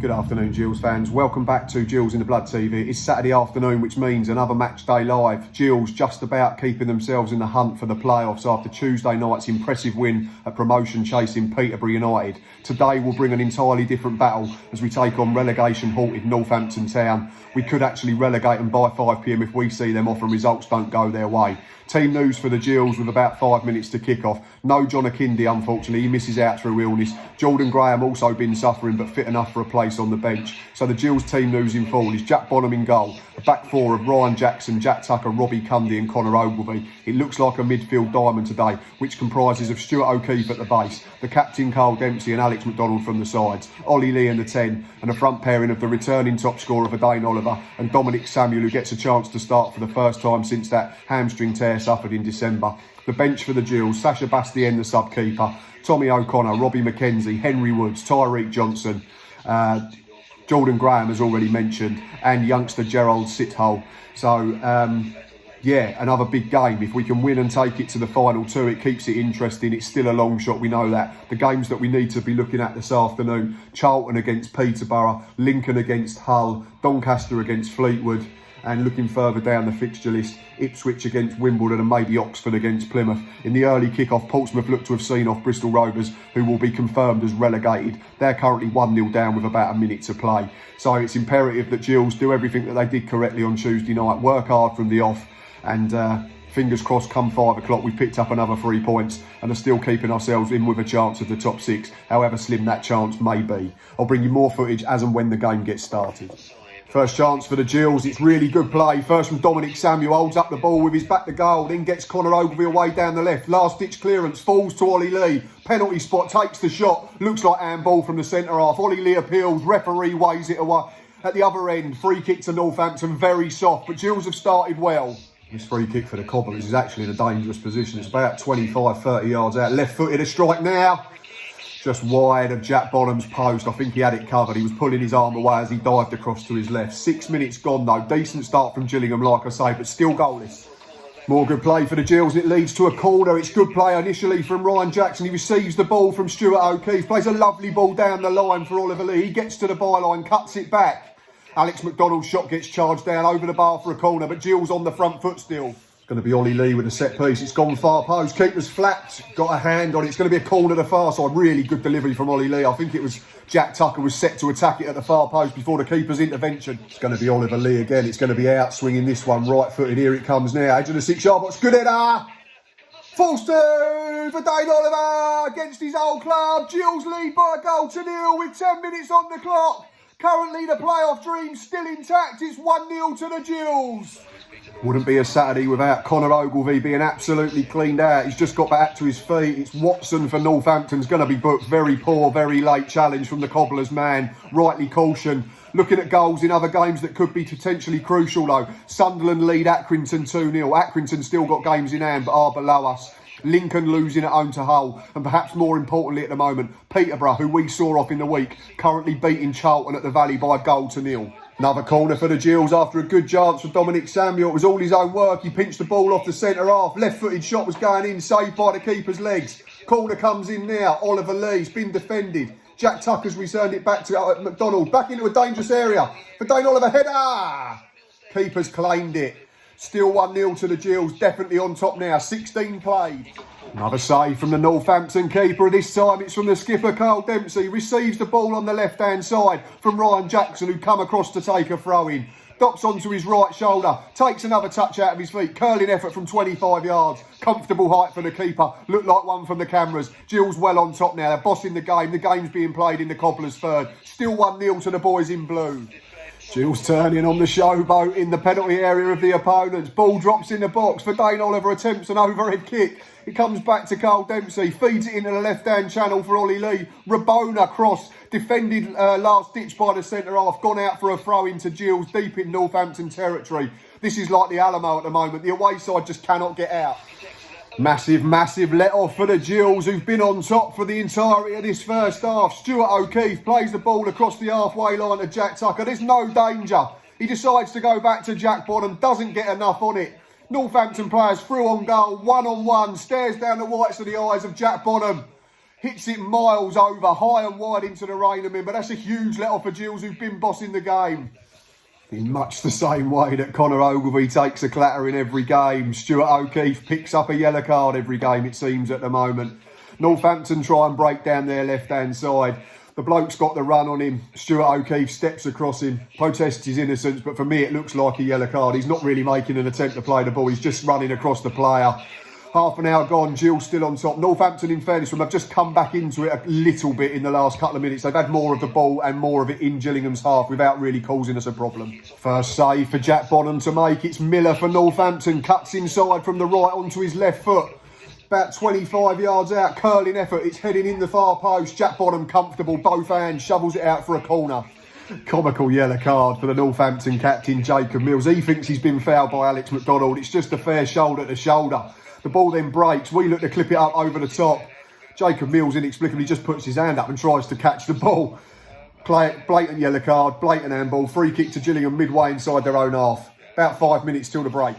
Good afternoon, Gills fans. Welcome back to Gills in the Blood TV. It's Saturday afternoon, which means another match day live. Gills just about keeping themselves in the hunt for the playoffs after Tuesday night's impressive win at promotion chasing Peterborough United. Today we'll bring an entirely different battle as we take on relegation halted Northampton Town. We could actually relegate them by 5 p.m. if we see them off and results don't go their way. Team news for the Gills with about 5 minutes to kick off. No John Akindi, unfortunately. He misses out through illness. Jordan Graham also been suffering but fit enough for a place on the bench. So the Gills team news in full is Jack Bonham in goal. A back four of Ryan Jackson, Jack Tucker, Robbie Cundy and Connor Ogilvie. It looks like a midfield diamond today, which comprises of Stuart O'Keefe at the base, the captain Carl Dempsey and Alex McDonald from the sides, Ollie Lee in the 10, and a front pairing of the returning top scorer of Dane Oliver and Dominic Samuel, who gets a chance to start for the first time since that hamstring tear suffered in December. The bench for the Gills: Sasha Bastien, the sub-keeper, Tommy O'Connor, Robbie McKenzie, Henry Woods, Tyreek Johnson, Jordan Graham, as already mentioned, and youngster Gerald Sithole. So, yeah, another big game. If we can win and take it to the final two, it keeps it interesting. It's still a long shot, we know that. The games that we need to be looking at this afternoon: Charlton against Peterborough, Lincoln against Hull, Doncaster against Fleetwood, and looking further down the fixture list, Ipswich against Wimbledon and maybe Oxford against Plymouth. In the early kick-off, Portsmouth look to have seen off Bristol Rovers, who will be confirmed as relegated. They're currently 1-0 down with about a minute to play. So it's imperative that Gills do everything that they did correctly on Tuesday night, work hard from the off, and fingers crossed come 5 o'clock we've picked up another 3 points and are still keeping ourselves in with a chance of the top 6, however slim that chance may be. I'll bring you more footage as and when the game gets started. First chance for the Gills, it's really good play. First from Dominic Samuel, holds up the ball with his back to goal, then gets Connor Ogilvie away down the left. Last ditch clearance, falls to Ollie Lee. Penalty spot, takes the shot, looks like handball from the centre half. Ollie Lee appeals, referee weighs it away. At the other end, free kick to Northampton, very soft, but Gills have started well. This free kick for the Cobblers is actually in a dangerous position. It's about 25-30 yards out. Left footed, a strike now. Just wide of Jack Bonham's post. I think he had it covered. He was pulling his arm away as he dived across to his left. 6 minutes gone though. Decent start from Gillingham, like I say, but still goalless. More good play for the Gills. It leads to a corner. It's good play initially from Ryan Jackson. He receives the ball from Stuart O'Keefe. Plays a lovely ball down the line for Oliver Lee. He gets to the byline, cuts it back. Alex McDonald's shot gets charged down over the bar for a corner, but Gills on the front foot still. Going to be Ollie Lee with a set piece. It's gone far post. Keeper's flapped. Got a hand on it. It's going to be a corner to the far side. Really good delivery from Ollie Lee. I think it was Jack Tucker was set to attack it at the far post before the keeper's intervention. It's going to be Oliver Lee again. It's going to be out swinging this one. Right footed. Here it comes now. Edge of the 6 yard box. Good header. False two for Dane Oliver against his old club. Gills lead by a goal to 0 with 10 minutes on the clock. Currently the playoff dream still intact. It's 1-0 to the Gills. Wouldn't be a Saturday without Connor Ogilvie being absolutely cleaned out. He's just got back to his feet. It's Watson for Northampton's going to be booked. Very poor, very late challenge from the Cobblers man. Rightly cautioned. Looking at goals in other games that could be potentially crucial though. Sunderland lead Accrington 2-0. Accrington still got games in hand but are below us. Lincoln losing at home to Hull, and perhaps more importantly at the moment, Peterborough, who we saw off in the week, currently beating Charlton at the Valley by a goal to 0. Another corner for the Gills after a good chance for Dominic Samuel. It was all his own work. He pinched the ball off the centre half. Left-footed shot was going in, saved by the keeper's legs. Corner comes in now. Oliver Lee's been defended. Jack Tucker's returned it back to McDonald. Back into a dangerous area for Dane Oliver. Header! Keeper's claimed it. Still 1-0 to the Gills. Definitely on top now. 16 played. Another save from the Northampton keeper. This time it's from the skipper, Carl Dempsey. Receives the ball on the left-hand side from Ryan Jackson, who come across to take a throw-in. Dops onto his right shoulder. Takes another touch out of his feet. Curling effort from 25 yards. Comfortable height for the keeper. Looked like one from the cameras. Gills well on top now. They're bossing the game. The game's being played in the Cobblers' third. Still 1-0 to the boys in blue. Gills turning on the showboat in the penalty area of the opponents. Ball drops in the box for Dane Oliver. Attempts an overhead kick. It comes back to Carl Dempsey. Feeds it into the left-hand channel for Ollie Lee. Rabona cross. Defended last ditch by the centre half. Gone out for a throw into Gills deep in Northampton territory. This is like the Alamo at the moment. The away side just cannot get out. Massive let off for the Gills, who've been on top for the entirety of this first half. Stuart O'Keefe plays the ball across the halfway line to Jack Tucker. There's no danger. He decides to go back to Jack Bonham. Doesn't get enough on it. Northampton players through on goal, 1-on-1. Stares down the whites of the eyes of Jack Bonham. hits it miles over, high and wide into the rain of men, but that's a huge let off for Gills, who've been bossing the game. In much the same way that Conor Ogilvie takes a clatter in every game, Stuart O'Keefe picks up a yellow card every game, it seems, at the moment. Northampton try and break down their left-hand side. The bloke's got the run on him. Stuart O'Keefe steps across him, protests his innocence, but for me it looks like a yellow card. He's not really making an attempt to play the ball, he's just running across the player. Half an hour gone, Gills still on top. Northampton, in fairness, have just come back into it a little bit in the last couple of minutes. They've had more of the ball and more of it in Gillingham's half without really causing us a problem. First save for Jack Bonham to make. It's Miller for Northampton. Cuts inside from the right onto his left foot. About 25 yards out, curling effort. It's heading in the far post. Jack Bonham comfortable, both hands, shovels it out for a corner. Comical yellow card for the Northampton captain, Jacob Mills. He thinks he's been fouled by Alex McDonald. It's just a fair shoulder to shoulder. The ball then breaks. We look to clip it up over the top. Jacob Mills inexplicably just puts his hand up and tries to catch the ball. Blatant yellow card, blatant handball. Free kick to Gillingham midway inside their own half. About 5 minutes till the break.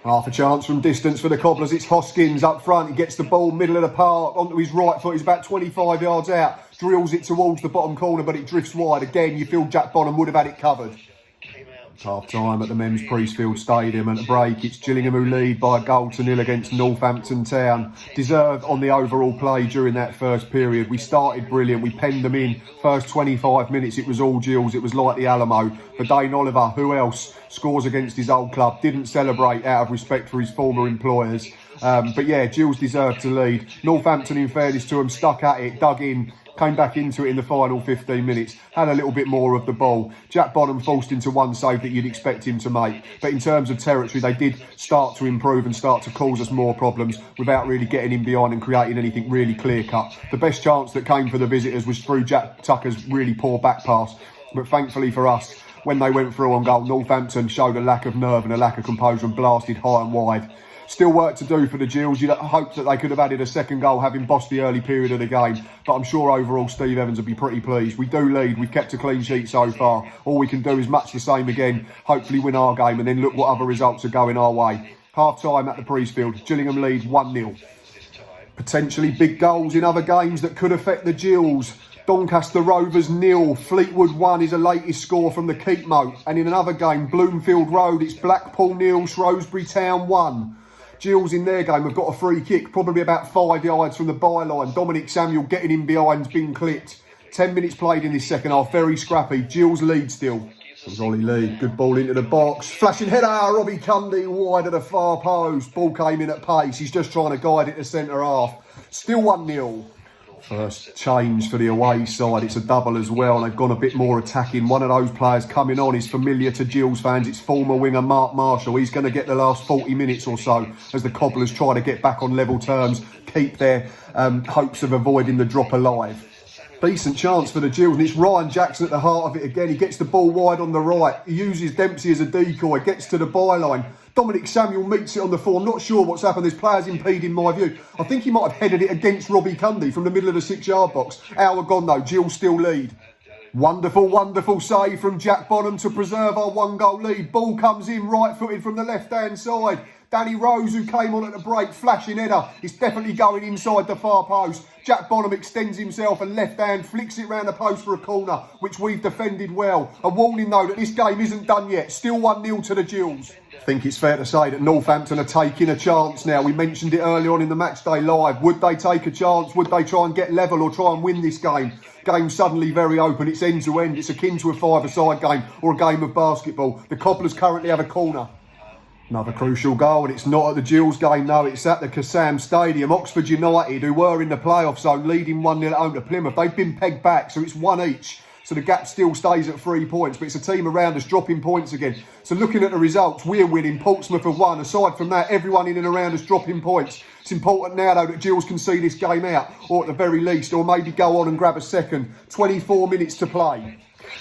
Half a chance from distance for the Cobblers. It's Hoskins up front. He gets the ball middle of the park onto his right foot. He's about 25 yards out. Drills it towards the bottom corner, but it drifts wide. Again, you feel Jack Bonham would have had it covered. Half time at the Men's Priestfield Stadium. At the break, it's Gillingham who lead by a goal to nil against Northampton Town. Deserved on the overall play during that first period. We started brilliant. We penned them in. First 25 minutes, it was all Gills. It was like the Alamo. For Dane Oliver, who else scores against his old club, didn't celebrate out of respect for his former employers. But yeah, Gills deserved to lead. Northampton, in fairness to them, stuck at it, dug in. Came back into it in the final 15 minutes, had a little bit more of the ball. Jack Bonham forced into one save that you'd expect him to make. But in terms of territory, they did start to improve and start to cause us more problems without really getting in behind and creating anything really clear-cut. The best chance that came for the visitors was through Jack Tucker's really poor back pass. But thankfully for us, when they went through on goal, Northampton showed a lack of nerve and a lack of composure and blasted high and wide. Still work to do for the Gills. You'd hope that they could have added a second goal, having bossed the early period of the game. But I'm sure overall Steve Evans would be pretty pleased. We do lead. We've kept a clean sheet so far. All we can do is match the same again, hopefully win our game, and then look what other results are going our way. Half time at the Priestfield. Gillingham lead 1-0. Potentially big goals in other games that could affect the Gills. Doncaster Rovers 0, Fleetwood 1 is a latest score from the keep moat. And in another game, Bloomfield Road, it's Blackpool 0, Shrewsbury Town 1. Gills in their game have got a free kick, probably about 5 yards from the byline. Dominic Samuel getting in behind's been clipped. 10 minutes played in this second half, very scrappy. Gills lead still. It was Ollie Lee, good ball into the box. Flashing header, Robbie Cundy wide of the far post. Ball came in at pace, he's just trying to guide it to centre half. Still 1-0. First change for the away side, it's a double as well, and they've gone a bit more attacking. One of those players coming on is familiar to Gills fans. It's former winger Mark Marshall. He's going to get the last 40 minutes or so as the Cobblers try to get back on level terms, keep their hopes of avoiding the drop alive. Decent chance for the Gills, and it's Ryan Jackson at the heart of it again. He gets the ball wide on the right. He uses Dempsey as a decoy, gets to the byline. Dominic Samuel meets it on the floor. Not sure what's happened. This player's impeding my view. I think he might have headed it against Robbie Cundy from the middle of the 6-yard box. Hour gone though, Gills still lead. Wonderful, wonderful save from Jack Bonham to preserve our 1-goal lead. Ball comes in right-footed from the left-hand side. Danny Rose, who came on at the break, flashing header. It's definitely going inside the far post. Jack Bonham extends himself and left hand flicks it round the post for a corner, which we've defended well. A warning though that this game isn't done yet. Still 1-0 to the Gills. I think it's fair to say that Northampton are taking a chance now. We mentioned it early on in the match day live. Would they take a chance? Would they try and get level or try and win this game? Game suddenly very open. It's end to end. It's akin to a five-a-side game or a game of basketball. The Cobblers currently have a corner. Another crucial goal, and it's not at the Gills game, no, it's at the Kassam Stadium. Oxford United, who were in the playoff zone, leading 1-0 at home to Plymouth. They've been pegged back, so it's one each. So the gap still stays at 3 points, but it's a team around us dropping points again. So looking at the results, we're winning. Portsmouth have won. Aside from that, everyone in and around us dropping points. It's important now, though, that Gills can see this game out, or at the very least, or maybe go on and grab a second. 24 minutes to play.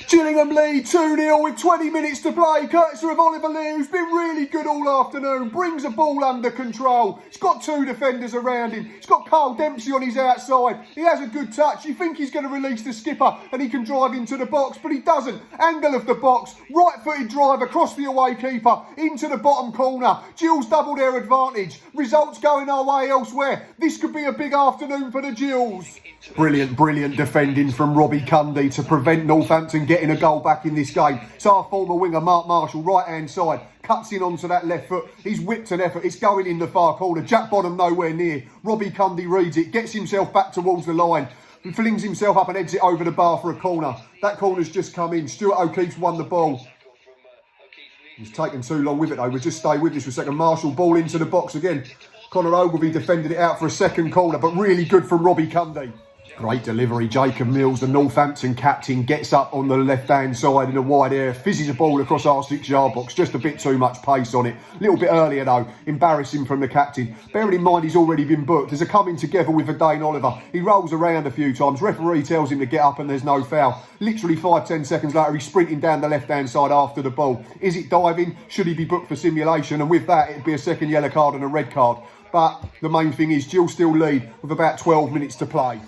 Gillingham lead 2-0 with 20 minutes to play, courtesy of Oliver Lee, who's been really good all afternoon, brings the ball under control. He's got two defenders around him. He's got Carl Dempsey on his outside. He has a good touch. You think he's going to release the skipper and he can drive into the box, but he doesn't. Angle of the box, right-footed drive across the away keeper into the bottom corner. Gills double their advantage. Results going our way elsewhere. This could be a big afternoon for the Gills. Brilliant defending from Robbie Cundy to prevent Northampton getting a goal back in this game. So our former winger, Mark Marshall, right-hand side, cuts in onto that left foot. He's whipped an effort. It's going in the far corner. Jack Bonham nowhere near. Robbie Cundy reads it, gets himself back towards the line, and flings himself up and heads it over the bar for a corner. That corner's just come in. Stuart O'Keefe's won the ball. He's taken too long with it though. We'll just stay with this for a second. Marshall, ball into the box again. Connor Ogilvie defended it out for a second corner, but really good from Robbie Cundy. Great delivery. Jacob Mills, the Northampton captain, gets up on the left-hand side in a wide area, fizzes a ball across our 6-yard box. Just a bit too much pace on it. A little bit earlier though. Embarrassing from the captain. Bearing in mind he's already been booked. There's a coming together with Verdane Oliver. He rolls around a few times. Referee tells him to get up and there's no foul. Literally 5-10 seconds later, he's sprinting down the left-hand side after the ball. Is it diving? Should he be booked for simulation? And with that, it'd be a second yellow card and a red card. But the main thing is Gills still lead with about 12 minutes to play.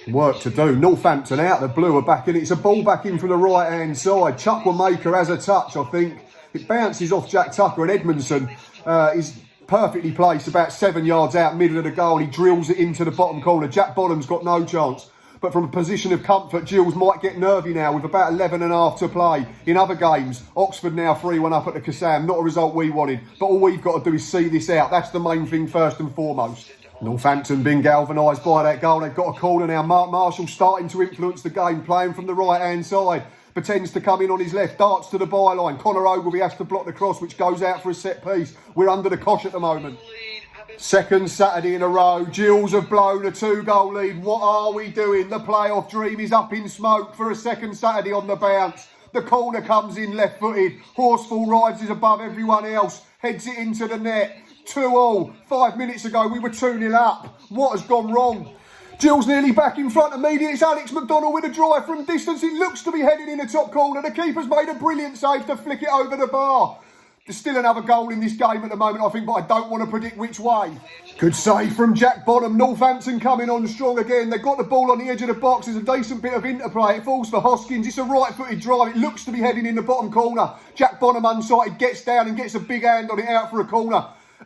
Work to do. Northampton out, the blue are back in. It's a ball back in from the right hand side. Chukwuemeka has a touch, I think. It bounces off Jack Tucker, and Edmondson is perfectly placed about 7 yards out, middle of the goal. He drills it into the bottom corner. Jack Bonham's got no chance. But from a position of comfort, Gills might get nervy now with about 11 and a half to play. In other games, Oxford now 3-1 up at the Kassam. Not a result we wanted. But all we've got to do is see this out. That's the main thing first and foremost. Northampton being galvanised by that goal. They've got a corner now. Mark Marshall starting to influence the game, playing from the right-hand side. Pretends to come in on his left, darts to the byline. Connor Ogilvie has to block the cross, which goes out for a set piece. We're under the cosh at the moment. Second Saturday in a row, Gills have blown a 2-goal lead. What are we doing? The playoff dream is up in smoke for a second Saturday on the bounce. The corner comes in left-footed. Horsfall rises above everyone else, heads it into the net. 2-2. 5 minutes ago, we were 2-0 up. What has gone wrong? Gills nearly back in front of me. It's Alex McDonald with a drive from distance. It looks to be headed in the top corner. The keeper's made a brilliant save to flick it over the bar. There's still another goal in this game at the moment, I think, but I don't want to predict which way. Good save from Jack Bonham. Northampton coming on strong again. They've got the ball on the edge of the box. There's a decent bit of interplay. It falls for Hoskins. It's a right-footed drive. It looks to be heading in the bottom corner. Jack Bonham unsighted, gets down and gets a big hand on it out for a corner.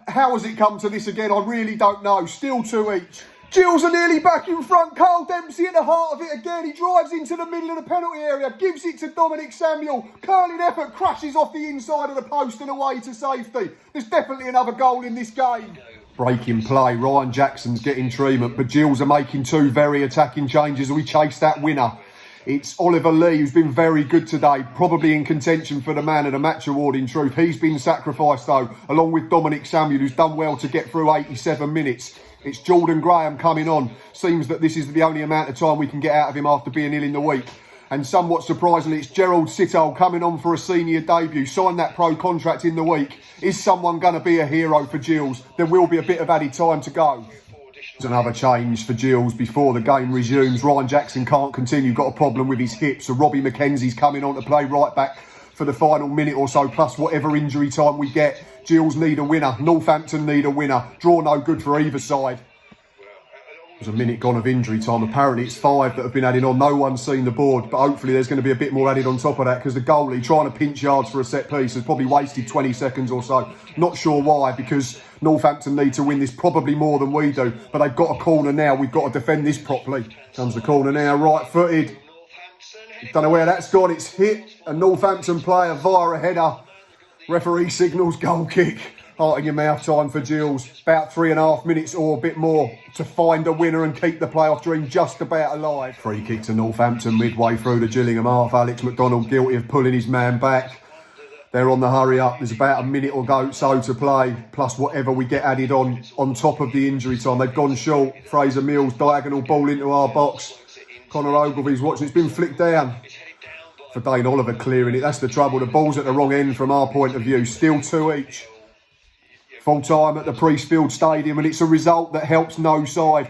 How has it come to this again? I really don't know. Still 2 each. Gills are nearly back in front. Carl Dempsey at the heart of it again. He drives into the middle of the penalty area, gives it to Dominic Samuel. Curling effort, crashes off the inside of the post and away to safety. There's definitely another goal in this game. Breaking play. Ryan Jackson's getting treatment, but Gills are making 2 very attacking changes as we chase that winner. It's Oliver Lee, who's been very good today, probably in contention for the Man of the Match award in truth. He's been sacrificed though, along with Dominic Samuel, who's done well to get through 87 minutes. It's Jordan Graham coming on. Seems that this is the only amount of time we can get out of him after being ill in the week. And somewhat surprisingly, it's Gerald Sittle coming on for a senior debut. Signed that pro contract in the week. Is someone going to be a hero for Gills? There will be a bit of added time to go. There's another change for Gills before the game resumes. Ryan Jackson can't continue, got a problem with his hip. So Robbie McKenzie's coming on to play right back for the final minute or so, plus whatever injury time we get. Gills need a winner. Northampton need a winner. Draw no good for either side. There's a minute gone of injury time. Apparently it's 5 that have been added on. No one's seen the board, but hopefully there's going to be a bit more added on top of that, because the goalie trying to pinch yards for a set piece has probably wasted 20 seconds or so. Not sure why, because Northampton need to win this probably more than we do, but they've got a corner now. We've got to defend this properly. Comes the corner now, right-footed. Don't know where that's gone. It's hit a Northampton player via a header. Referee signals goal kick. Heart in your mouth time for Gills. About 3.5 minutes or a bit more to find a winner and keep the playoff dream just about alive. Free kick to Northampton midway through the Gillingham half. Alex McDonald guilty of pulling his man back. They're on the hurry up. There's about a minute or so to play, plus whatever we get added on top of the injury time. They've gone short. Fraser Mills, diagonal ball into our box. Connor Ogilvie's watching. It's been flicked down. Verdane Oliver clearing it. That's the trouble. The ball's at the wrong end from our point of view. Still 2 each. Full time at the Priestfield Stadium, and it's a result that helps no side.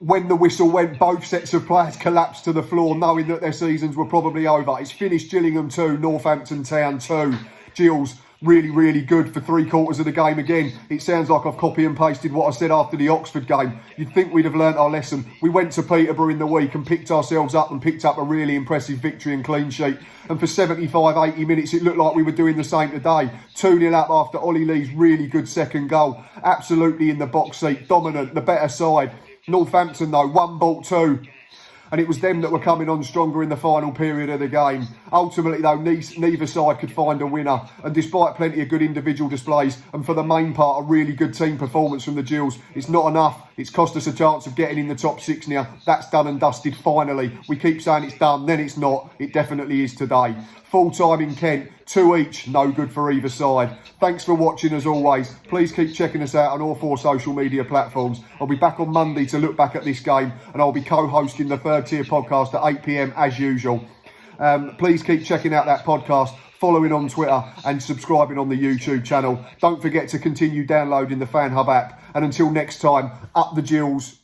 when the whistle went, both sets of players collapsed to the floor, knowing that their seasons were probably over. It's finished Gillingham 2, Northampton Town 2. Gills, really, really good for 3/4 of the game again. It sounds like I've copy and pasted what I said after the Oxford game. You'd think we'd have learnt our lesson. We went to Peterborough in the week and picked ourselves up and picked up a really impressive victory and clean sheet. And for 75, 80 minutes, it looked like we were doing the same today. 2-0 up after Ollie Lee's really good second goal. Absolutely in the box seat, dominant, the better side. Northampton, though, 1-2. And it was them that were coming on stronger in the final period of the game. Ultimately, though, neither side could find a winner. And despite plenty of good individual displays, and for the main part, a really good team performance from the Gills, it's not enough. It's cost us a chance of getting in the top 6 now. That's done and dusted, finally. We keep saying it's done, then it's not. It definitely is today. Full time in Kent, 2 each, no good for either side. Thanks for watching as always. Please keep checking us out on all 4 social media platforms. I'll be back on Monday to look back at this game, and I'll be co-hosting the Third Tier podcast at 8 PM as usual. Please keep checking out that podcast, following on Twitter and subscribing on the YouTube channel. Don't forget to continue downloading the Fan Hub app. And until next time, up the Gills.